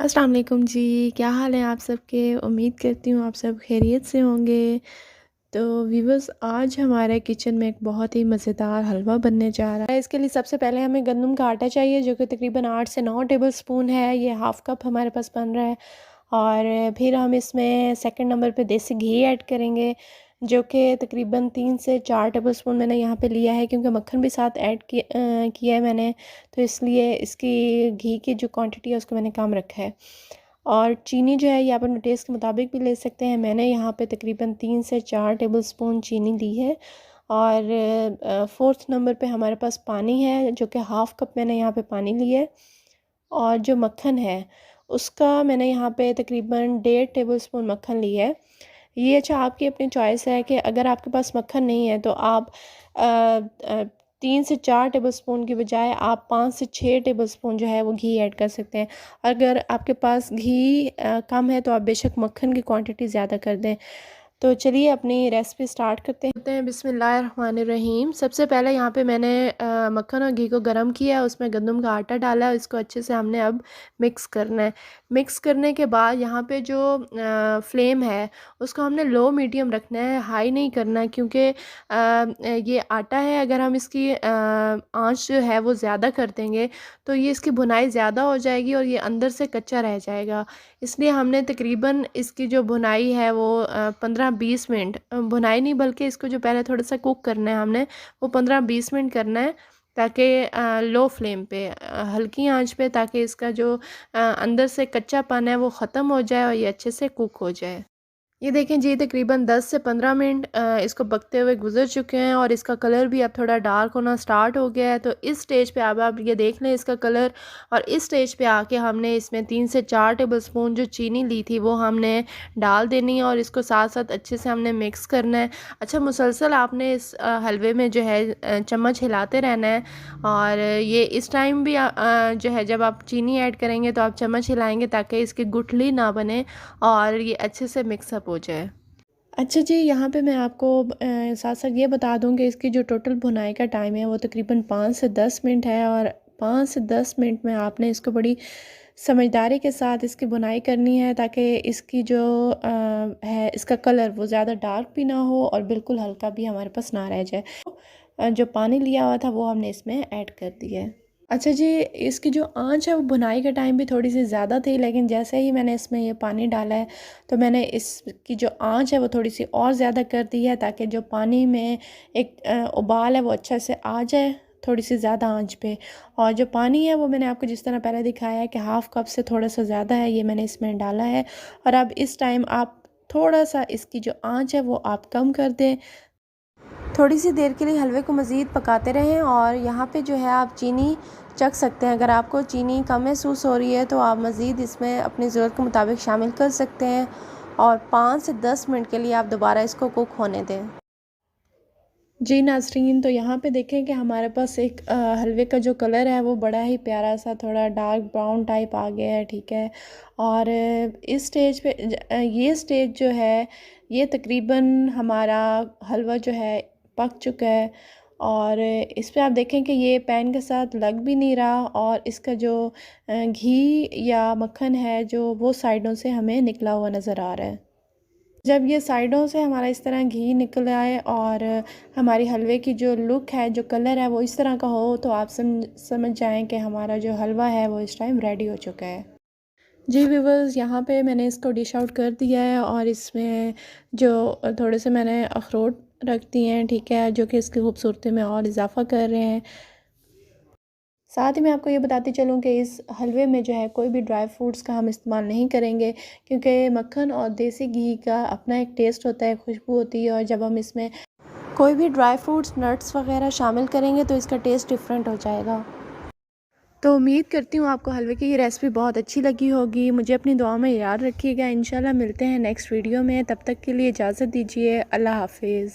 अस्सलाम वालेकुम जी। क्या हाल है आप सबके? उम्मीद करती हूँ आप सब खैरियत से होंगे। तो व्यूअर्स, आज हमारे किचन में एक बहुत ही मज़ेदार हलवा बनने जा रहा है। इसके लिए सबसे पहले हमें गंदम का आटा चाहिए, जो कि तकरीबन 8 से 9 टेबल स्पून है। ये हाफ़ कप हमारे पास बन रहा है। और फिर हम इसमें सेकंड नंबर पे देसी घी ऐड करेंगे, जो कि तकरीबन 3 से 4 टेबल स्पून मैंने यहाँ पे लिया है, क्योंकि मक्खन भी साथ ऐड किया है मैंने, तो इसलिए इसकी घी की जो क्वांटिटी है उसको मैंने कम रखा है। और चीनी जो है ये आप अपने टेस्ट के मुताबिक भी ले सकते हैं। मैंने यहाँ पे तकरीबन 3 से 4 टेबल स्पून चीनी ली है। और फोर्थ नंबर पे हमारे पास पानी है, जो कि हाफ़ कप मैंने यहाँ पे पानी लिया है। और जो मक्खन है उसका मैंने यहाँ पे तकरीबन 1.5 टेबल स्पून मक्खन लिया है। ये अच्छा आपकी अपनी चॉइस है कि अगर आपके पास मक्खन नहीं है तो आप 3 से 4 टेबल स्पून की बजाय आप 5 से 6 टेबल स्पून जो है वो घी ऐड कर सकते हैं। अगर आपके पास घी कम है तो आप बेशक मक्खन की क्वांटिटी ज़्यादा कर दें। तो चलिए अपनी रेसिपी स्टार्ट करते हैं। बिस्मिल्लाहिर्रहमानिर्रहीम। सबसे पहले यहाँ पे मैंने मक्खन और घी को गरम किया, उसमें गंदम का आटा डाला है, इसको अच्छे से हमने अब मिक्स करना है। मिक्स करने के बाद यहाँ पे जो फ्लेम है उसको हमने लो मीडियम रखना है, हाई नहीं करना है, क्योंकि ये आटा है, अगर हम इसकी आंच जो है वो ज़्यादा कर देंगे तो ये इसकी भुनाई ज़्यादा हो जाएगी और ये अंदर से कच्चा रह जाएगा। इसलिए हमने तकरीबन इसकी जो भुनाई है वो 15-20 मिनट भुनाई नहीं, बल्कि इसको जो पहले थोड़ा सा कुक करना है हमने, वो 15-20 मिनट करना है, ताकि लो फ्लेम पे हल्की आंच पे, ताकि इसका जो अंदर से कच्चापन है वो ख़त्म हो जाए और ये अच्छे से कुक हो जाए। ये देखें जी, तकरीबन 10 से 15 मिनट इसको पकते हुए गुजर चुके हैं और इसका कलर भी अब थोड़ा डार्क होना स्टार्ट हो गया है। तो इस स्टेज पे अब आप ये देख लें इसका कलर। और इस स्टेज पे आके हमने इसमें 3 से 4 टेबल स्पून जो चीनी ली थी वो हमने डाल देनी है और इसको साथ साथ अच्छे से हमने मिक्स करना है। अच्छा, मुसलसल आपने इस हलवे में जो है चम्मच हिलाते रहना है। और ये इस टाइम भी जो है जब आप चीनी ऐड करेंगे तो आप चम्मच हिलाएंगे, ताकि इसकी गुठली ना बने और ये अच्छे से मिक्सअप हो जाए। अच्छा जी, यहाँ पे मैं आपको साथ साथ ये बता दूँ कि इसकी जो टोटल भुनाई का टाइम है वो तकरीबन 5 से 10 मिनट है। और 5 से 10 मिनट में आपने इसको बड़ी समझदारी के साथ इसकी बुनाई करनी है, ताकि इसकी जो है इसका कलर वो ज़्यादा डार्क भी ना हो और बिल्कुल हल्का भी हमारे पास ना रह जाए। जो पानी लिया हुआ था वो हमने इसमें ऐड कर दिया है। अच्छा जी, इसकी जो आंच है वो भुनाई के टाइम भी थोड़ी सी ज़्यादा थी, लेकिन जैसे ही मैंने इसमें ये पानी डाला है तो मैंने इसकी जो आंच है वो थोड़ी सी और ज़्यादा कर दी है, ताकि जो पानी में एक उबाल है वो अच्छा से आ जाए, थोड़ी सी ज़्यादा आंच पे। और जो पानी है वो मैंने आपको जिस तरह पहले दिखाया है कि हाफ़ कप से थोड़ा सा ज़्यादा है, ये मैंने इसमें डाला है। और अब इस टाइम आप थोड़ा सा इसकी जो आंच है वो आप कम कर दें। थोड़ी सी देर के लिए हलवे को मज़ीद पकाते रहें। और यहाँ पे जो है आप चीनी चख सकते हैं। अगर आपको चीनी कम महसूस हो रही है तो आप मज़ीद इसमें अपनी ज़रूरत के मुताबिक शामिल कर सकते हैं। और 5 से 10 मिनट के लिए आप दोबारा इसको कुक होने दें। जी नाज़रीन, तो यहाँ पे देखें कि हमारे पास एक हलवे का जो कलर है वो बड़ा ही प्यारा सा थोड़ा डार्क ब्राउन टाइप आ गया है, ठीक है। और इस स्टेज पे ये स्टेज जो है ये तकरीबन हमारा हलवा जो है पक चुका है। और इस पे आप देखें कि ये पैन के साथ लग भी नहीं रहा और इसका जो घी या मक्खन है जो वो साइडों से हमें निकला हुआ नज़र आ रहा है। जब ये साइडों से हमारा इस तरह घी निकल आए और हमारी हलवे की जो लुक है, जो कलर है वो इस तरह का हो, तो आप समझ जाएं कि हमारा जो हलवा है वो इस टाइम रेडी हो चुका है। जी व्यूअर्स, यहाँ पे मैंने इसको डिश आउट कर दिया है और इसमें जो थोड़े से मैंने अखरोट रख दिए हैं, ठीक है, जो कि इसकी खूबसूरती में और इजाफा कर रहे हैं। साथ ही मैं आपको ये बताती चलूँ कि इस हलवे में जो है कोई भी ड्राई फ्रूट्स का हम इस्तेमाल नहीं करेंगे, क्योंकि मक्खन और देसी घी का अपना एक टेस्ट होता है, खुशबू होती है। और जब हम इसमें कोई भी ड्राई फ्रूट्स, नट्स वगैरह शामिल करेंगे तो इसका टेस्ट डिफरेंट हो जाएगा। तो उम्मीद करती हूँ आपको हलवे की ये रेसिपी बहुत अच्छी लगी होगी। मुझे अपनी दुआ में याद रखिएगा। इंशाल्लाह मिलते हैं नेक्स्ट वीडियो में। तब तक के लिए इजाज़त दीजिए। अल्लाह हाफिज़।